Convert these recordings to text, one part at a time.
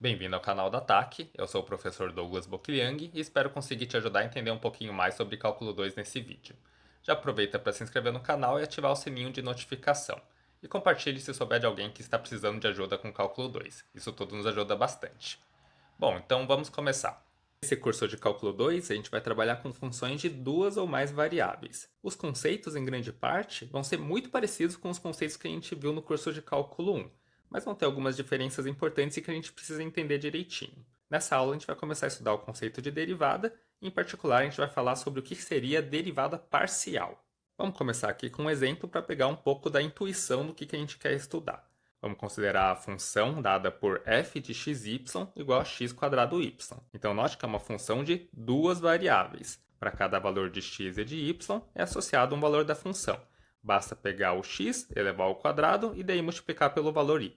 Bem-vindo ao canal da TAC, eu sou o professor Douglas Bocliang e espero conseguir te ajudar a entender um pouquinho mais sobre cálculo 2 nesse vídeo. Já aproveita para se inscrever no canal e ativar o sininho de notificação. E compartilhe se souber de alguém que está precisando de ajuda com cálculo 2. Isso tudo nos ajuda bastante. Bom, então vamos começar. Nesse curso de cálculo 2, a gente vai trabalhar com funções de duas ou mais variáveis. Os conceitos, em grande parte, vão ser muito parecidos com os conceitos que a gente viu no curso de cálculo 1, mas vão ter algumas diferenças importantes e que a gente precisa entender direitinho. Nessa aula, a gente vai começar a estudar o conceito de derivada, e em particular, a gente vai falar sobre o que seria derivada parcial. Vamos começar aqui com um exemplo para pegar um pouco da intuição do que a gente quer estudar. Vamos considerar a função dada por f de xy igual a x quadrado y. Então, note que é uma função de duas variáveis. Para cada valor de x e de y, é associado um valor da função. Basta pegar o x, elevar ao quadrado e daí multiplicar pelo valor y.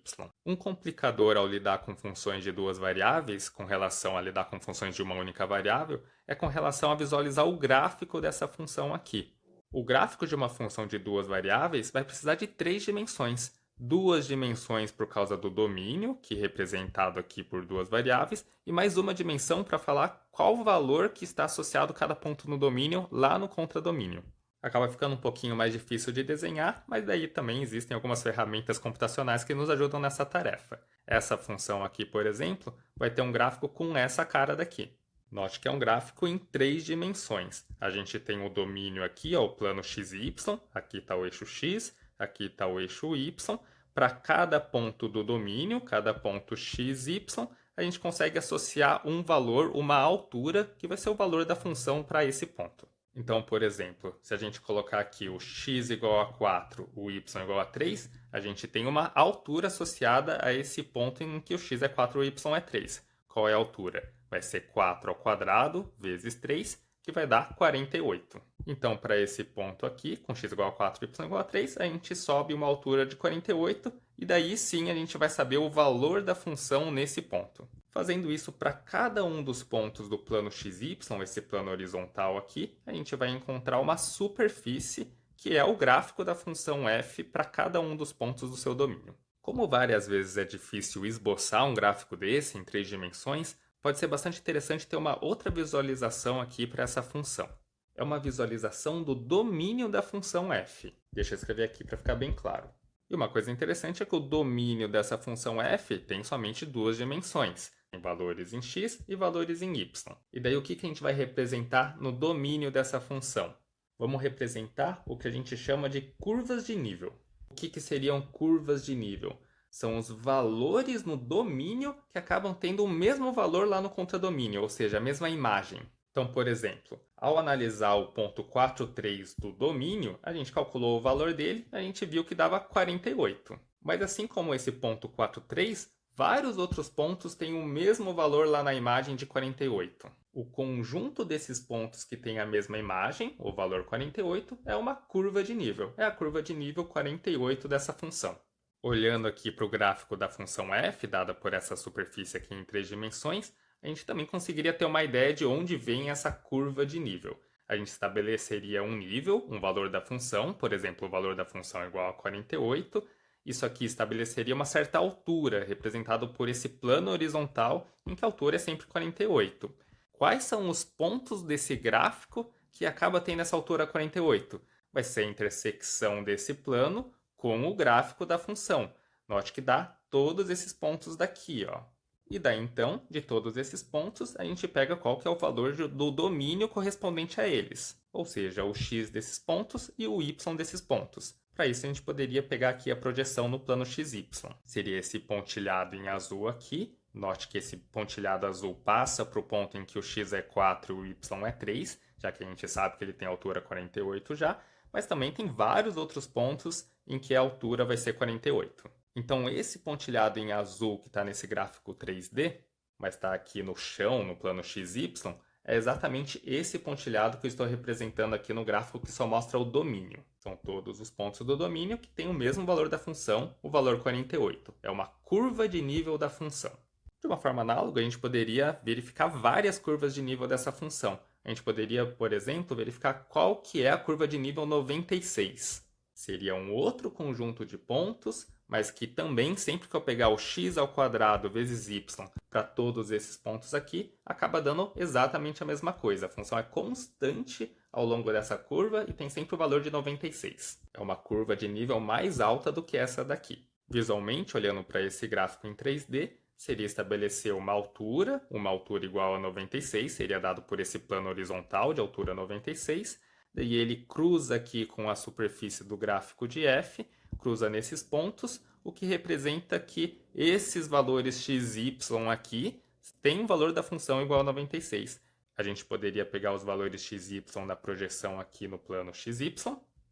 Um complicador ao lidar com funções de duas variáveis, com relação a lidar com funções de uma única variável, é com relação a visualizar o gráfico dessa função aqui. O gráfico de uma função de duas variáveis vai precisar de três dimensões. Duas dimensões por causa do domínio, que é representado aqui por duas variáveis, e mais uma dimensão para falar qual valor que está associado a cada ponto no domínio lá no contradomínio. Acaba ficando um pouquinho mais difícil de desenhar, mas daí também existem algumas ferramentas computacionais que nos ajudam nessa tarefa. Essa função aqui, por exemplo, vai ter um gráfico com essa cara daqui. Note que é um gráfico em três dimensões. A gente tem o domínio aqui, ó, o plano x e y, aqui está o eixo x, aqui está o eixo y. Para cada ponto do domínio, cada ponto x, y, a gente consegue associar um valor, uma altura, que vai ser o valor da função para esse ponto. Então, por exemplo, se a gente colocar aqui o x igual a 4, o y igual a 3, a gente tem uma altura associada a esse ponto em que o x é 4 e o y é 3. Qual é a altura? Vai ser 4 ao quadrado vezes 3, que vai dar 48. Então, para esse ponto aqui, com x igual a 4 e y igual a 3, a gente sobe uma altura de 48 e daí sim a gente vai saber o valor da função nesse ponto. Fazendo isso para cada um dos pontos do plano xy, esse plano horizontal aqui, a gente vai encontrar uma superfície que é o gráfico da função f para cada um dos pontos do seu domínio. Como várias vezes é difícil esboçar um gráfico desse em três dimensões, pode ser bastante interessante ter uma outra visualização aqui para essa função. É uma visualização do domínio da função f. Deixa eu escrever aqui para ficar bem claro. E uma coisa interessante é que o domínio dessa função f tem somente duas dimensões, tem valores em x e valores em y. E daí o que a gente vai representar no domínio dessa função? Vamos representar o que a gente chama de curvas de nível. O que seriam curvas de nível? São os valores no domínio que acabam tendo o mesmo valor lá no contradomínio, ou seja, a mesma imagem. Então, por exemplo, ao analisar o ponto 43 do domínio, a gente calculou o valor dele e a gente viu que dava 48. Mas assim como esse ponto 43, vários outros pontos têm o mesmo valor lá na imagem de 48. O conjunto desses pontos que tem a mesma imagem, o valor 48, é uma curva de nível. É a curva de nível 48 dessa função. Olhando aqui para o gráfico da função f, dada por essa superfície aqui em três dimensões, a gente também conseguiria ter uma ideia de onde vem essa curva de nível. A gente estabeleceria um nível, um valor da função, por exemplo, o valor da função é igual a 48. Isso aqui estabeleceria uma certa altura, representado por esse plano horizontal, em que a altura é sempre 48. Quais são os pontos desse gráfico que acaba tendo essa altura 48? Vai ser a intersecção desse plano com o gráfico da função. Note que dá todos esses pontos daqui, ó. E daí, então, de todos esses pontos, a gente pega qual que é o valor do domínio correspondente a eles. Ou seja, o x desses pontos e o y desses pontos. Para isso, a gente poderia pegar aqui a projeção no plano xy. Seria esse pontilhado em azul aqui. Note que esse pontilhado azul passa para o ponto em que o x é 4 e o y é 3, já que a gente sabe que ele tem altura 48 já. Mas também tem vários outros pontos em que a altura vai ser 48. Então, esse pontilhado em azul que está nesse gráfico 3D, mas está aqui no chão, no plano XY, é exatamente esse pontilhado que eu estou representando aqui no gráfico que só mostra o domínio. São todos os pontos do domínio que têm o mesmo valor da função, o valor 48. É uma curva de nível da função. De uma forma análoga, a gente poderia verificar várias curvas de nível dessa função. A gente poderia, por exemplo, verificar qual que é a curva de nível 96. Seria um outro conjunto de pontos, mas que também, sempre que eu pegar o x ao quadrado vezes y para todos esses pontos aqui, acaba dando exatamente a mesma coisa. A função é constante ao longo dessa curva e tem sempre o valor de 96. É uma curva de nível mais alta do que essa daqui. Visualmente, olhando para esse gráfico em 3D, seria estabelecer uma altura igual a 96, seria dado por esse plano horizontal de altura 96, daí ele cruza aqui com a superfície do gráfico de f, cruza nesses pontos, o que representa que esses valores x e y aqui têm um valor da função igual a 96. A gente poderia pegar os valores x e y da projeção aqui no plano xy,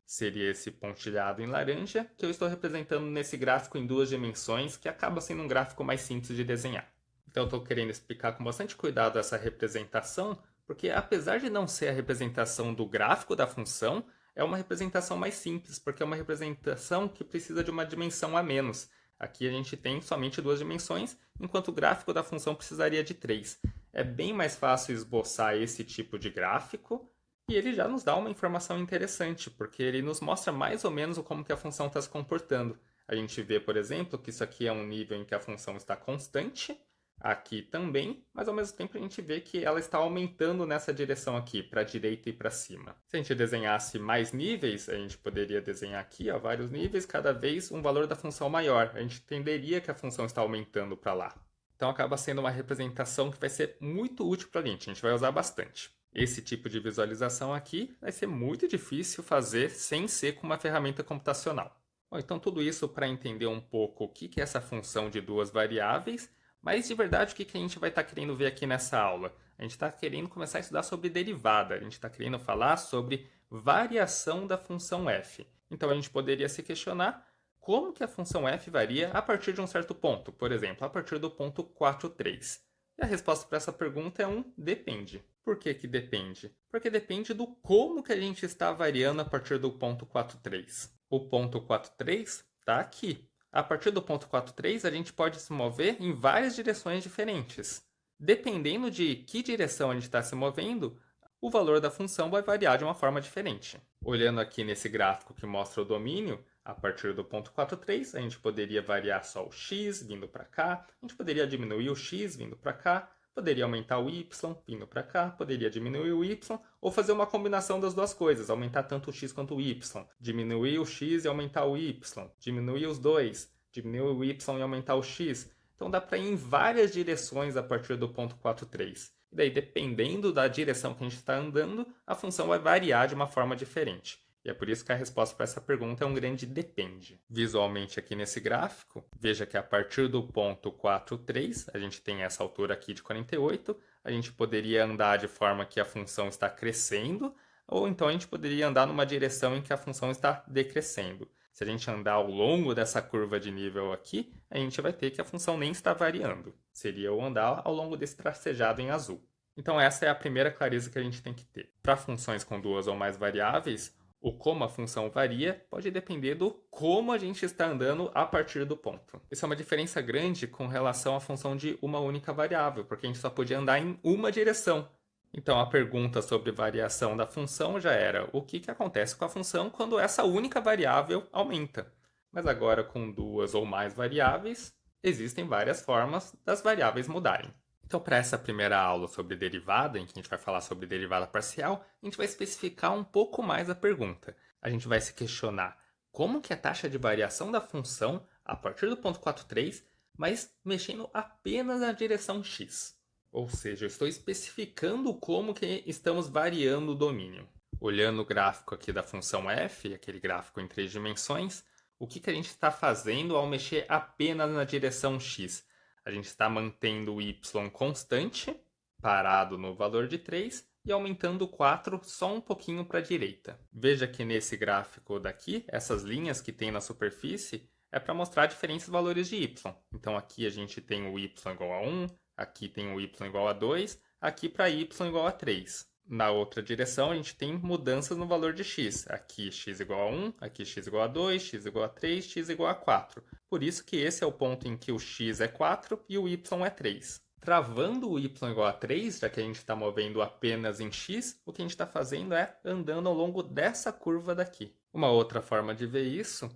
seria esse pontilhado em laranja, que eu estou representando nesse gráfico em duas dimensões, que acaba sendo um gráfico mais simples de desenhar. Então eu estou querendo explicar com bastante cuidado essa representação, porque apesar de não ser a representação do gráfico da função, é uma representação mais simples, porque é uma representação que precisa de uma dimensão a menos. Aqui a gente tem somente duas dimensões, enquanto o gráfico da função precisaria de três. É bem mais fácil esboçar esse tipo de gráfico, e ele já nos dá uma informação interessante, porque ele nos mostra mais ou menos como que a função está se comportando. A gente vê, por exemplo, que isso aqui é um nível em que a função está constante, aqui também, mas ao mesmo tempo a gente vê que ela está aumentando nessa direção aqui, para a direita e para cima. Se a gente desenhasse mais níveis, a gente poderia desenhar aqui vários níveis, cada vez um valor da função maior. A gente entenderia que a função está aumentando para lá. Então acaba sendo uma representação que vai ser muito útil para a gente vai usar bastante. Esse tipo de visualização aqui vai ser muito difícil fazer sem ser com uma ferramenta computacional. Bom, então tudo isso para entender um pouco o que é essa função de duas variáveis, mas de verdade o que a gente vai estar querendo ver aqui nessa aula? A gente está querendo começar a estudar sobre derivada, a gente está querendo falar sobre variação da função f. Então a gente poderia se questionar como que a função f varia a partir de um certo ponto, por exemplo, a partir do ponto 4, 3. E a resposta para essa pergunta é depende. Por que depende? Porque depende do como que a gente está variando a partir do ponto 4,3. O ponto 4,3 está aqui. A partir do ponto 4,3 a gente pode se mover em várias direções diferentes. Dependendo de que direção a gente está se movendo, o valor da função vai variar de uma forma diferente. Olhando aqui nesse gráfico que mostra o domínio, a partir do ponto 4,3 a gente poderia variar só o x vindo para cá, a gente poderia diminuir o x vindo para cá, poderia aumentar o y vindo para cá, poderia diminuir o y, ou fazer uma combinação das duas coisas, aumentar tanto o x quanto o y, diminuir o x e aumentar o y, diminuir os dois, diminuir o y e aumentar o x. Então dá para ir em várias direções a partir do ponto 4,3. E daí, dependendo da direção que a gente está andando, a função vai variar de uma forma diferente. E é por isso que a resposta para essa pergunta é um grande depende. Visualmente aqui nesse gráfico, veja que a partir do ponto 4,3, a gente tem essa altura aqui de 48, a gente poderia andar de forma que a função está crescendo, ou então a gente poderia andar numa direção em que a função está decrescendo. Se a gente andar ao longo dessa curva de nível aqui, a gente vai ter que a função nem está variando. Seria o andar ao longo desse tracejado em azul. Então essa é a primeira clareza que a gente tem que ter. Para funções com duas ou mais variáveis, o como a função varia pode depender do como a gente está andando a partir do ponto. Isso é uma diferença grande com relação à função de uma única variável, porque a gente só podia andar em uma direção. Então a pergunta sobre variação da função já era o que acontece com a função quando essa única variável aumenta. Mas agora com duas ou mais variáveis, existem várias formas das variáveis mudarem. Então, para essa primeira aula sobre derivada, em que a gente vai falar sobre derivada parcial, a gente vai especificar um pouco mais a pergunta. A gente vai se questionar como que a taxa de variação da função a partir do ponto 4,3, mas mexendo apenas na direção x. Ou seja, eu estou especificando como que estamos variando o domínio. Olhando o gráfico aqui da função f, aquele gráfico em 3 dimensões, o que a gente está fazendo ao mexer apenas na direção x? A gente está mantendo o y constante, parado no valor de 3, e aumentando o 4 só um pouquinho para a direita. Veja que nesse gráfico daqui, essas linhas que tem na superfície, é para mostrar diferentes valores de y. Então aqui a gente tem o y igual a 1, aqui tem o y igual a 2, aqui para y igual a 3. Na outra direção, a gente tem mudanças no valor de x. Aqui x igual a 1, aqui x igual a 2, x igual a 3, x igual a 4. Por isso que esse é o ponto em que o x é 4 e o y é 3. Travando o y igual a 3, já que a gente está movendo apenas em x, o que a gente está fazendo é andando ao longo dessa curva daqui. Uma outra forma de ver isso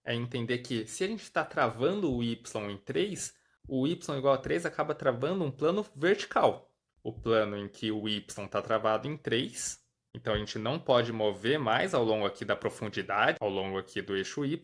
é entender que se a gente está travando o y em 3, o y igual a 3 acaba travando um plano vertical. O plano em que o y está travado em 3, então a gente não pode mover mais ao longo aqui da profundidade, ao longo aqui do eixo y,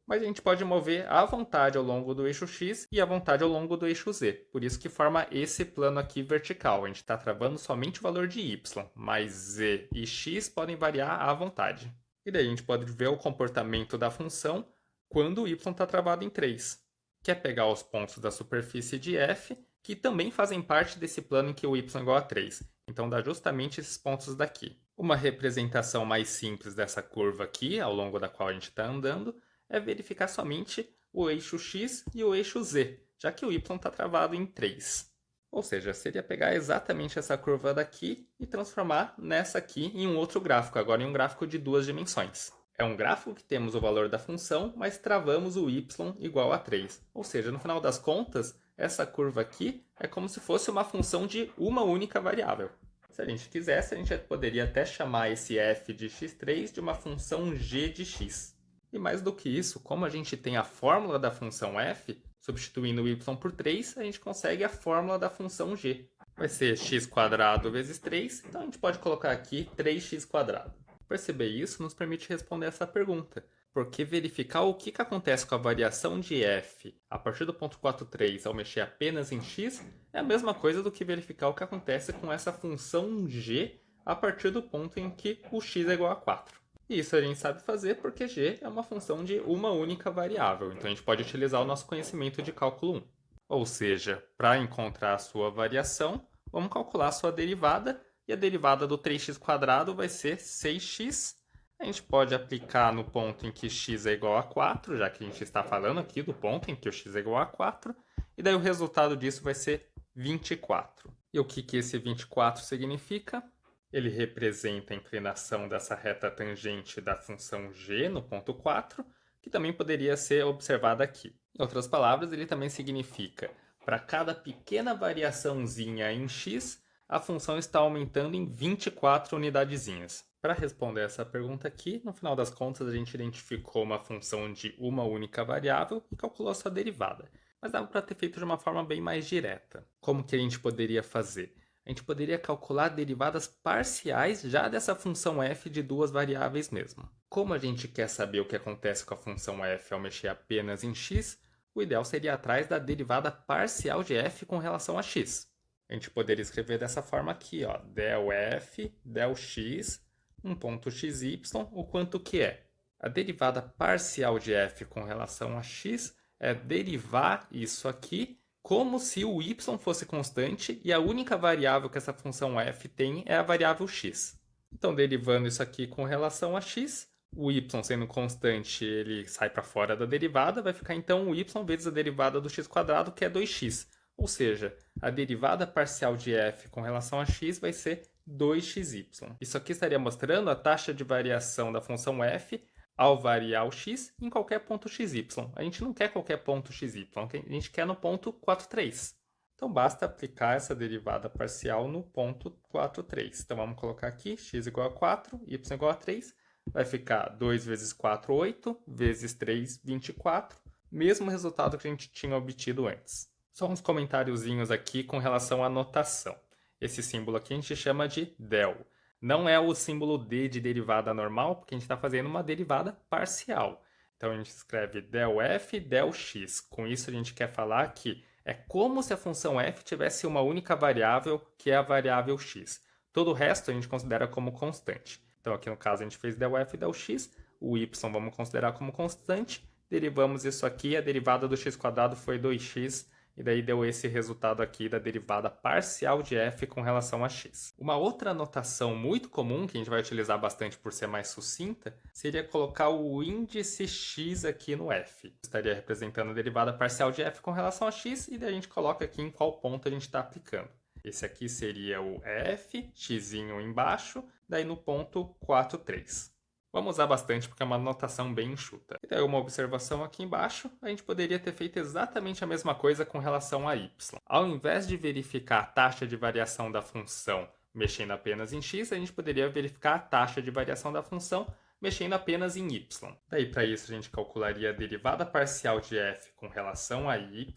mas a gente pode mover à vontade ao longo do eixo x e à vontade ao longo do eixo z. Por isso que forma esse plano aqui vertical. A gente está travando somente o valor de y, mas z e x podem variar à vontade. E daí a gente pode ver o comportamento da função quando o y está travado em 3. Quer pegar os pontos da superfície de f, que também fazem parte desse plano em que o y é igual a 3. Então dá justamente esses pontos daqui. Uma representação mais simples dessa curva aqui, ao longo da qual a gente está andando, é verificar somente o eixo x e o eixo z, já que o y está travado em 3. Ou seja, seria pegar exatamente essa curva daqui e transformar nessa aqui em um outro gráfico, agora em um gráfico de 2 dimensões. É um gráfico que temos o valor da função, mas travamos o y igual a 3. Ou seja, no final das contas, essa curva aqui é como se fosse uma função de uma única variável. Se a gente quisesse, a gente poderia até chamar esse f de x3 de uma função g de x. E mais do que isso, como a gente tem a fórmula da função f, substituindo o y por 3, a gente consegue a fórmula da função g. Vai ser x² vezes 3, então a gente pode colocar aqui 3x². Perceber isso nos permite responder essa pergunta, porque verificar o que acontece com a variação de f a partir do ponto 4,3 ao mexer apenas em x é a mesma coisa do que verificar o que acontece com essa função g a partir do ponto em que o x é igual a 4. E isso a gente sabe fazer porque g é uma função de uma única variável, então a gente pode utilizar o nosso conhecimento de cálculo 1. Ou seja, para encontrar a sua variação, vamos calcular a sua derivada, e a derivada do 3x² vai ser 6x. A gente pode aplicar no ponto em que x é igual a 4, já que a gente está falando aqui do ponto em que o x é igual a 4, e daí o resultado disso vai ser 24. E o que esse 24 significa? Ele representa a inclinação dessa reta tangente da função g no ponto 4, que também poderia ser observada aqui. Em outras palavras, ele também significa, para cada pequena variaçãozinha em x, a função está aumentando em 24 unidadezinhas. Para responder essa pergunta aqui, no final das contas, a gente identificou uma função de uma única variável e calculou a sua derivada. Mas dava para ter feito de uma forma bem mais direta. Como que a gente poderia fazer? A gente poderia calcular derivadas parciais já dessa função f de duas variáveis mesmo. Como a gente quer saber o que acontece com a função f ao mexer apenas em x, o ideal seria ir atrás da derivada parcial de f com relação a x. A gente poderia escrever dessa forma aqui, ó, del f, del x, um ponto xy, o quanto que é. A derivada parcial de f com relação a x é derivar isso aqui como se o y fosse constante e a única variável que essa função f tem é a variável x. Então, derivando isso aqui com relação a x, o y sendo constante, ele sai para fora da derivada, vai ficar então o y vezes a derivada do x², que é 2x. Ou seja, a derivada parcial de f com relação a x vai ser 2xy. Isso aqui estaria mostrando a taxa de variação da função f ao variar o x em qualquer ponto xy. A gente não quer qualquer ponto xy, a gente quer no ponto 4,3. Então basta aplicar essa derivada parcial no ponto 4,3. Então vamos colocar aqui x igual a 4, y igual a 3. Vai ficar 2 vezes 4, 8, vezes 3, 24. Mesmo resultado que a gente tinha obtido antes. Só uns comentáriozinhos aqui com relação à notação. Esse símbolo aqui a gente chama de del. Não é o símbolo d de derivada normal, porque a gente está fazendo uma derivada parcial. Então a gente escreve del f, del x. Com isso a gente quer falar que é como se a função f tivesse uma única variável, que é a variável x. Todo o resto a gente considera como constante. Então aqui no caso a gente fez del f, del x. O y vamos considerar como constante. Derivamos isso aqui, a derivada do x² foi 2x. E daí deu esse resultado aqui da derivada parcial de f com relação a x. Uma outra notação muito comum, que a gente vai utilizar bastante por ser mais sucinta, seria colocar o índice x aqui no f. Estaria representando a derivada parcial de f com relação a x, e daí a gente coloca aqui em qual ponto a gente está aplicando. Esse aqui seria o f, x embaixo, daí no ponto 4,3. Vamos usar bastante porque é uma notação bem enxuta. E daí uma observação aqui embaixo, a gente poderia ter feito exatamente a mesma coisa com relação a y. Ao invés de verificar a taxa de variação da função mexendo apenas em x, a gente poderia verificar a taxa de variação da função mexendo apenas em y. Daí, para isso, a gente calcularia a derivada parcial de f com relação a y.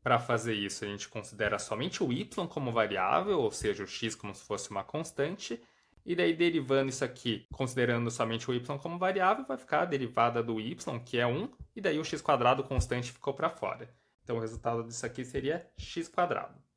Para fazer isso, a gente considera somente o y como variável, ou seja, o x como se fosse uma constante. E daí, derivando isso aqui, considerando somente o y como variável, vai ficar a derivada do y, que é 1, e daí o x² constante ficou para fora. Então, o resultado disso aqui seria x².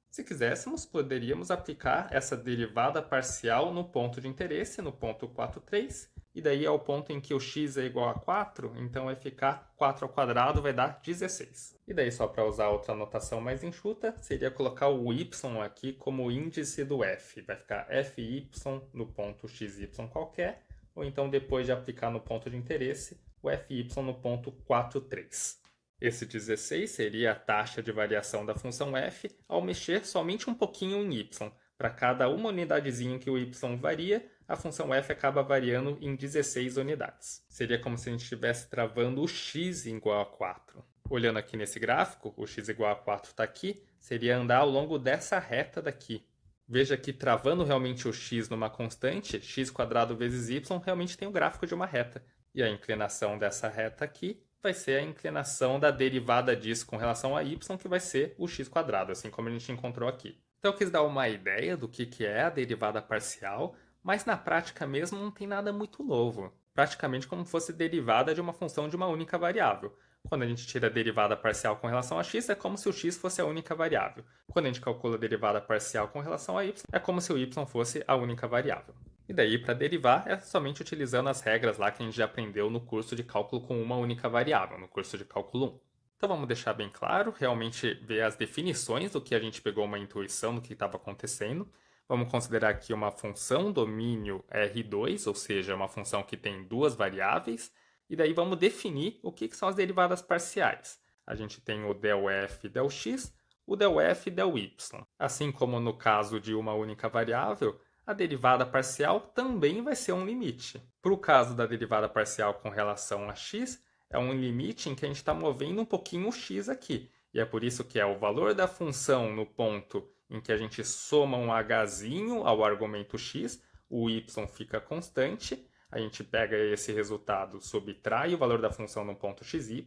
Se quiséssemos, poderíamos aplicar essa derivada parcial no ponto de interesse, no ponto 4,3, e daí é o ponto em que o x é igual a 4, então vai ficar 4² vai dar 16. E daí, só para usar outra notação mais enxuta, seria colocar o y aqui como índice do f. Vai ficar fy no ponto xy qualquer, ou então depois de aplicar no ponto de interesse, o fy no ponto 4,3. Esse 16 seria a taxa de variação da função f ao mexer somente um pouquinho em y. Para cada uma unidadezinha que o y varia, a função f acaba variando em 16 unidades. Seria como se a gente estivesse travando o x igual a 4. Olhando aqui nesse gráfico, o x igual a 4 está aqui, seria andar ao longo dessa reta daqui. Veja que travando realmente o x numa constante, x² vezes y realmente tem o gráfico de uma reta. E a inclinação dessa reta aqui vai ser a inclinação da derivada disso com relação a y, que vai ser o x², assim como a gente encontrou aqui. Então eu quis dar uma ideia do que é a derivada parcial, mas na prática mesmo não tem nada muito novo. Praticamente como se fosse derivada de uma função de uma única variável. Quando a gente tira a derivada parcial com relação a x, é como se o x fosse a única variável. Quando a gente calcula a derivada parcial com relação a y, é como se o y fosse a única variável. E daí, para derivar, é somente utilizando as regras lá que a gente já aprendeu no curso de cálculo com uma única variável, no curso de cálculo 1. Então vamos deixar bem claro, realmente ver as definições do que a gente pegou uma intuição do que estava acontecendo. Vamos considerar aqui uma função domínio R2, ou seja, uma função que tem duas variáveis. E daí vamos definir o que são as derivadas parciais. A gente tem o del f e del x, o del f e del y. Assim como no caso de uma única variável, a derivada parcial também vai ser um limite. Para o caso da derivada parcial com relação a x, é um limite em que a gente está movendo um pouquinho o x aqui. E é por isso que é o valor da função no ponto em que a gente soma um hzinho ao argumento x, o y fica constante, a gente pega esse resultado, subtrai o valor da função no ponto xy,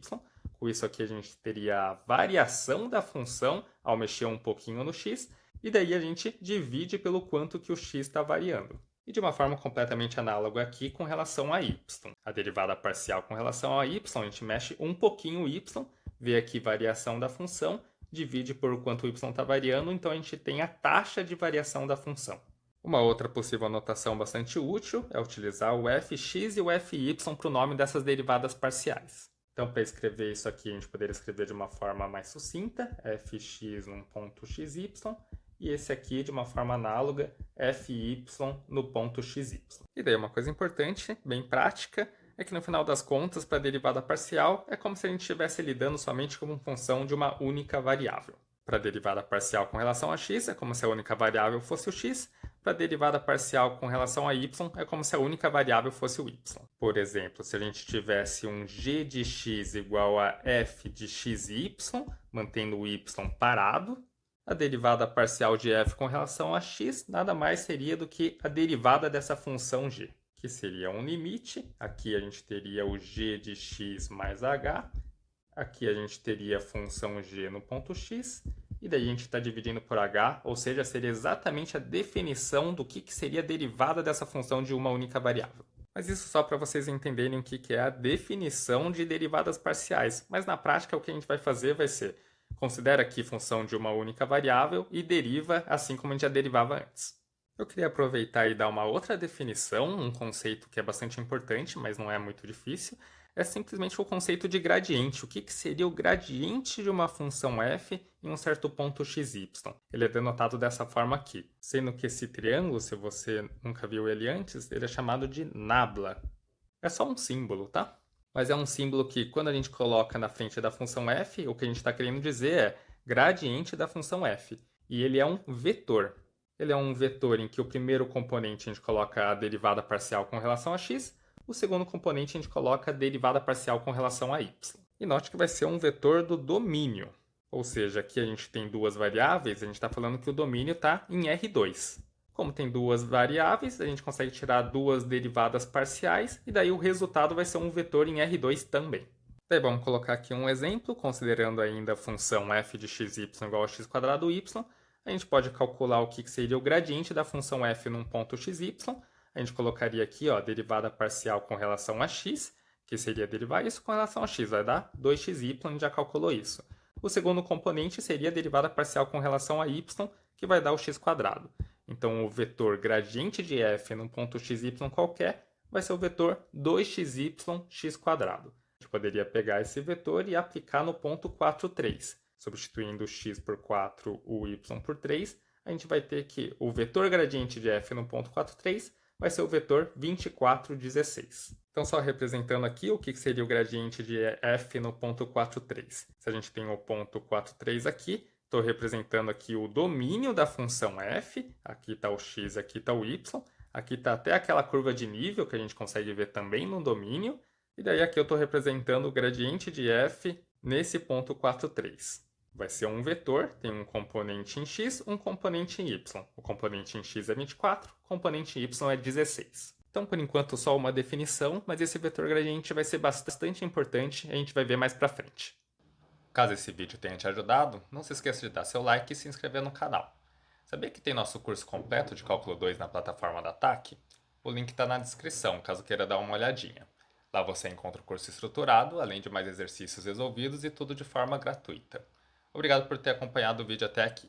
com isso aqui a gente teria a variação da função ao mexer um pouquinho no x, e daí a gente divide pelo quanto que o x está variando. E de uma forma completamente análoga aqui com relação a y. A derivada parcial com relação a y, a gente mexe um pouquinho o y, vê aqui variação da função, divide por quanto o y está variando, então a gente tem a taxa de variação da função. Uma outra possível anotação bastante útil é utilizar o fx e o fy para o nome dessas derivadas parciais. Então, para escrever isso aqui, a gente poderia escrever de uma forma mais sucinta, fx num ponto xy, e esse aqui de uma forma análoga, fy no ponto xy. E daí uma coisa importante, bem prática, é que no final das contas, para a derivada parcial, é como se a gente estivesse lidando somente como função de uma única variável. Para a derivada parcial com relação a x, é como se a única variável fosse o x. Para a derivada parcial com relação a y, é como se a única variável fosse o y. Por exemplo, se a gente tivesse um g de x igual a f de xy, mantendo o y parado, a derivada parcial de f com relação a x nada mais seria do que a derivada dessa função g, que seria um limite. Aqui a gente teria o g de x mais h. Aqui a gente teria a função g no ponto x, e daí a gente está dividindo por h, ou seja, seria exatamente a definição do que seria a derivada dessa função de uma única variável. Mas isso só para vocês entenderem o que é a definição de derivadas parciais. Mas na prática o que a gente vai fazer vai ser, considera aqui função de uma única variável e deriva assim como a gente já derivava antes. Eu queria aproveitar e dar uma outra definição, um conceito que é bastante importante, mas não é muito difícil. É simplesmente o conceito de gradiente. O que seria o gradiente de uma função f em um certo ponto xy? Ele é denotado dessa forma aqui. Sendo que esse triângulo, se você nunca viu ele antes, ele é chamado de nabla. É só um símbolo, tá? Mas é um símbolo que, quando a gente coloca na frente da função f, o que a gente está querendo dizer é gradiente da função f. E ele é um vetor. Ele é um vetor em que o primeiro componente a gente coloca a derivada parcial com relação a x, o segundo componente a gente coloca a derivada parcial com relação a y. E note que vai ser um vetor do domínio. Ou seja, aqui a gente tem duas variáveis, a gente está falando que o domínio está em R2. Como tem duas variáveis, a gente consegue tirar duas derivadas parciais e daí o resultado vai ser um vetor em R2 também. Daí vamos colocar aqui um exemplo, considerando ainda a função f de xy igual a x²y, a gente pode calcular o que seria o gradiente da função f num ponto xy. A gente colocaria aqui a derivada parcial com relação a x, que seria derivar isso com relação a x, vai dar 2xy, a gente já calculou isso. O segundo componente seria a derivada parcial com relação a y, que vai dar o x². Então, o vetor gradiente de f num ponto xy qualquer vai ser o vetor 2xy x². A gente poderia pegar esse vetor e aplicar no ponto 4, 3. Substituindo o x por 4, o y por 3, a gente vai ter que o vetor gradiente de f no ponto 4, 3 vai ser o vetor 24, 16. Então, só representando aqui o que seria o gradiente de f no ponto 4, 3. Se a gente tem o ponto 4, 3 aqui, estou representando aqui o domínio da função f, aqui está o x, aqui está o y, aqui está até aquela curva de nível que a gente consegue ver também no domínio, e daí aqui eu estou representando o gradiente de f nesse ponto 4, 3. Vai ser um vetor, tem um componente em x, um componente em y. O componente em x é 24, o componente em y é 16. Então, por enquanto, só uma definição, mas esse vetor gradiente vai ser bastante importante e a gente vai ver mais pra frente. Caso esse vídeo tenha te ajudado, não se esqueça de dar seu like e se inscrever no canal. Sabia que tem nosso curso completo de Cálculo 2 na plataforma da TAC? O link está na descrição, caso queira dar uma olhadinha. Lá você encontra o curso estruturado, além de mais exercícios resolvidos e tudo de forma gratuita. Obrigado por ter acompanhado o vídeo até aqui.